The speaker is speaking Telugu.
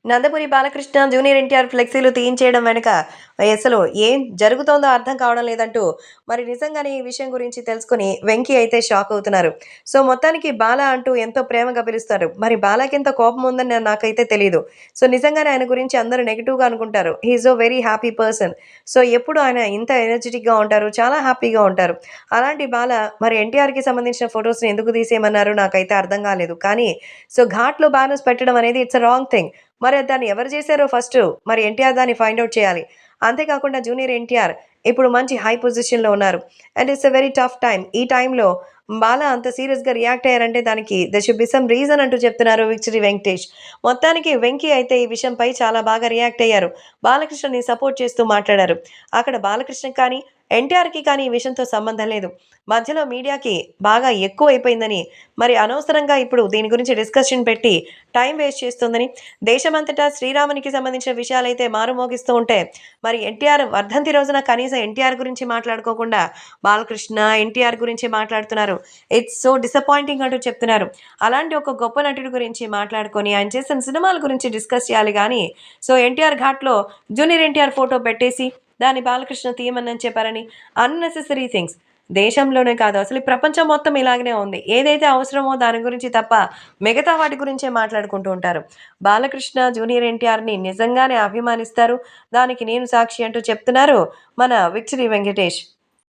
నందమూరి బాలకృష్ణ, జూనియర్ ఎన్టీఆర్ ఫ్లెక్సీలు తీయించేయడం వెనక అసలు ఏం జరుగుతోందో అర్థం కావడం లేదంటూ మరి నిజంగానే ఈ విషయం గురించి తెలుసుకొని వెంకీ అయితే షాక్ అవుతున్నారు. సో, మొత్తానికి బాల అంటూ ఎంతో ప్రేమగా పిలుస్తారు. మరి బాలకెంత కోపం ఉందని నాకైతే తెలీదు. సో, నిజంగానే ఆయన గురించి అందరూ నెగెటివ్‌గా అనుకుంటారు. He is a very happy person. So, ఎప్పుడు ఆయన ఇంత ఎనర్జిటిక్‌గా ఉంటారు. చాలా హ్యాపీగా ఉంటారు. అలాంటి బాల మరి ఎన్టీఆర్‌కి సంబంధించిన ఫోటోస్‌ని ఎందుకు తీసేయమన్నారు నాకైతే అర్థం కాలేదు. కానీ సో, ఘాట్‌లో బ్యానర్స్ పెట్టడం అనేది ఇట్స్ ఎ రాంగ్ థింగ్. మరి దాన్ని ఎవరు చేశారో ఫస్టు మరి ఎన్టీఆర్ దాన్ని ఫైండ్ ఔట్ చేయాలి. అంతే కాకుండా జూనియర్ ఎన్టీఆర్ ఇప్పుడు మంచి హై పొజిషన్‌లో ఉన్నారు. And it's a very tough time. ఈ టైంలో బాల అంత సీరియస్‌గా రియాక్ట్ అయ్యారంటే దానికి there should be some reason అంటూ చెప్తున్నారు విక్టరీ వెంకటేష్. మొత్తానికి వెంకీ అయితే ఈ విషయంపై చాలా బాగా రియాక్ట్ అయ్యారు. బాలకృష్ణని సపోర్ట్ చేస్తూ మాట్లాడారు. అక్కడ బాలకృష్ణకి కానీ, ఎన్టీఆర్‌కి కానీ ఈ విషయంతో సంబంధం లేదు. మధ్యలో మీడియాకి బాగా ఎక్కువైపోయిందని, మరి అనవసరంగా ఇప్పుడు దీని గురించి డిస్కషన్ పెట్టి టైం వేస్ట్ చేస్తుందని, దేశమంతటా శ్రీరామునికి సంబంధించిన విషయాలైతే మారుమోగిస్తూ ఉంటే, మరి ఎన్టీఆర్ వర్ధంతి రోజున కనీసం ఎన్టీఆర్ గురించి మాట్లాడుకోకుండా బాలకృష్ణ, ఎన్టీఆర్ గురించి మాట్లాడుతున్నారు. ఇట్స్ సో డిసప్పాయింటింగ్ అంటూ చెప్తున్నారు. అలాంటి ఒక గొప్ప నటుడి గురించి మాట్లాడుకొని, ఆయన చేసిన సినిమాల గురించి డిస్కస్ చేయాలి గానీ, సో ఎన్టీఆర్ ఘాట్‌లో జూనియర్ ఎన్టీఆర్ ఫోటో పెట్టేసి, దాన్ని బాలకృష్ణ తీయమని చెప్పారని అన్నెసెసరీ థింగ్స్. దేశంలోనే కాదు అసలు ఈ ప్రపంచం మొత్తం ఇలాగనే ఉంది. ఏదైతే అవసరమో దాని గురించి తప్ప మిగతా వాటి గురించే మాట్లాడుకుంటూ ఉంటారు. బాలకృష్ణ, జూనియర్ ఎన్టీఆర్‌ని నిజంగానే అభిమానిస్తారు. దానికి నేను సాక్షి అంటూ చెప్తున్నారు మన విక్టరీ వెంకటేష్.